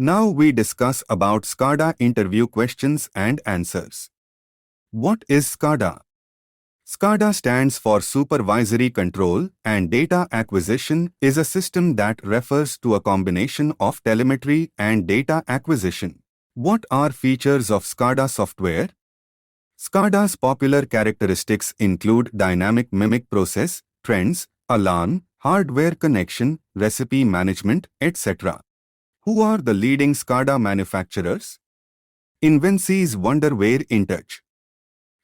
Now we discuss about SCADA interview questions and answers. What is SCADA? SCADA stands for Supervisory Control and Data Acquisition is a system that refers to a combination of telemetry and data acquisition. What are features of SCADA software? SCADA's popular characteristics include dynamic mimic process, trends, alarm, hardware connection, recipe management, etc. Who are the leading SCADA manufacturers? Invency's Wonderware InTouch,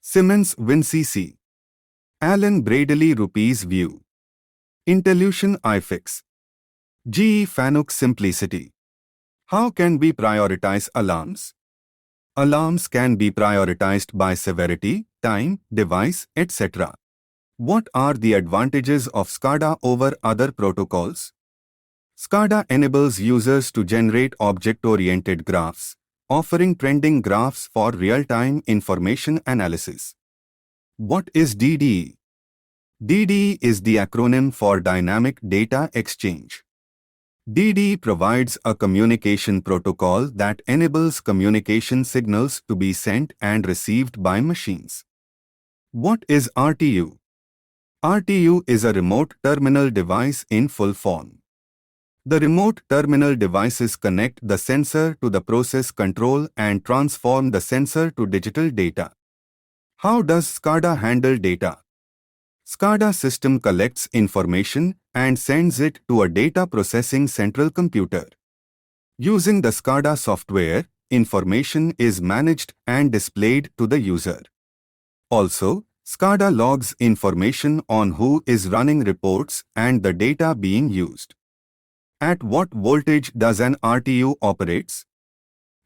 Siemens WinCC, Allen Bradley Rupees View, Intellution iFix, GE Fanuc Simplicity. How can we prioritize alarms? Alarms can be prioritized by severity, time, device, etc. What are the advantages of SCADA over other protocols? SCADA enables users to generate object-oriented graphs, offering trending graphs for real-time information analysis. What is DDE? DDE is the acronym for Dynamic Data Exchange. DDE provides a communication protocol that enables communication signals to be sent and received by machines. What is RTU? RTU is a remote terminal device in full form. The remote terminal devices connect the sensor to the process control and transform the sensor to digital data. How does SCADA handle data? SCADA system collects information and sends it to a data processing central computer. Using the SCADA software, information is managed and displayed to the user. Also, SCADA logs information on who is running reports and the data being used. At what voltage does an RTU operates?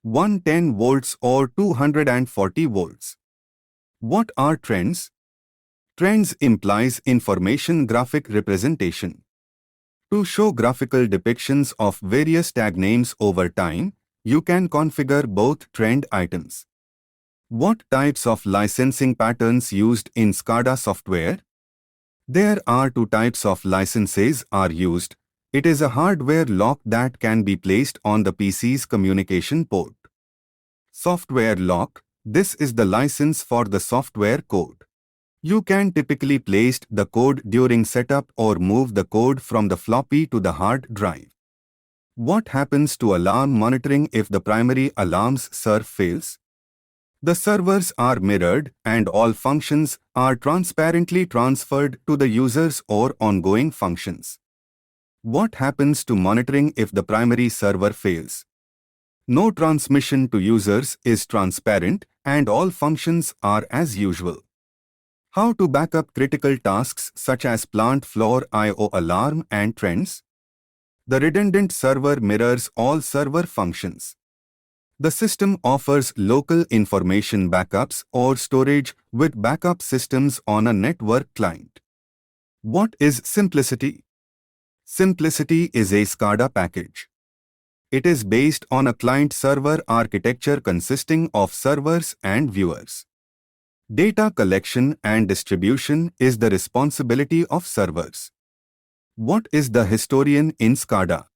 110 volts or 240 volts. What are trends? Trends implies information graphic representation. To show graphical depictions of various tag names over time, you can configure both trend items. What types of licensing patterns used in SCADA software? There are two types of licenses are used. It is a hardware lock that can be placed on the PC's communication port. Software lock, this is the license for the software code. You can typically place the code during setup or move the code from the floppy to the hard drive. What happens to alarm monitoring if the primary alarm's server fails? The servers are mirrored and all functions are transparently transferred to the users or ongoing functions. What happens to monitoring if the primary server fails? No transmission to users is transparent and all functions are as usual. How to back up critical tasks such as plant floor I/O alarm and trends? The redundant server mirrors all server functions. The system offers local information backups or storage with backup systems on a network client. What is Simplicity? Simplicity is a SCADA package. It is based on a client-server architecture consisting of servers and viewers. Data collection and distribution is the responsibility of servers. What is the historian in SCADA?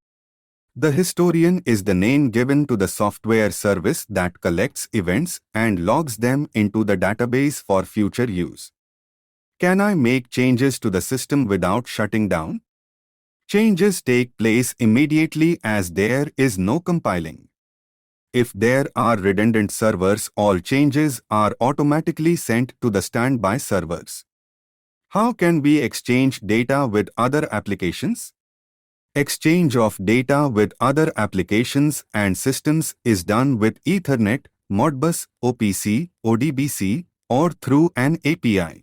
The historian is the name given to the software service that collects events and logs them into the database for future use. Can I make changes to the system without shutting down? Changes take place immediately as there is no compiling. If there are redundant servers, all changes are automatically sent to the standby servers. How can we exchange data with other applications? Exchange of data with other applications and systems is done with Ethernet, Modbus, OPC, ODBC, or through an API.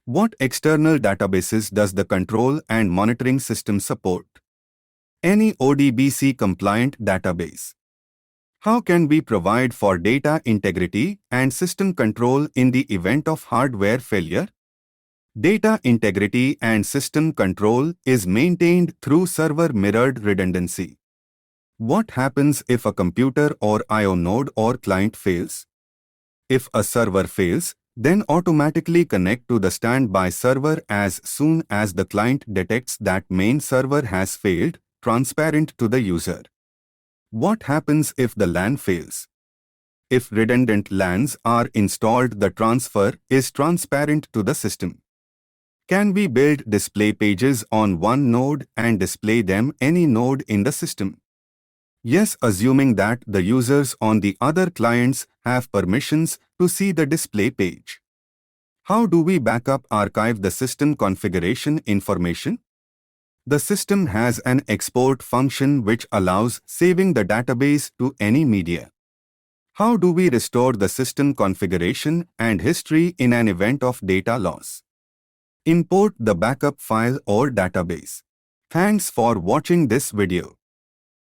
What external databases does the control and monitoring system support? Any ODBC compliant database. How can we provide for data integrity and system control in the event of hardware failure? Data integrity and system control is maintained through server mirrored redundancy. What happens if a computer or I/O node or client fails? If a server fails, then automatically connect to the standby server as soon as the client detects that main server has failed, transparent to the user. What happens if the LAN fails? If redundant LANs are installed, the transfer is transparent to the system. Can we build display pages on one node and display them any node in the system? Yes, assuming that the users on the other clients have permissions to see the display page. How do we backup archive the system configuration information? The system has an export function which allows saving the database to any media. How do we restore the system configuration and history in an event of data loss? Import the backup file or database. Thanks for watching this video.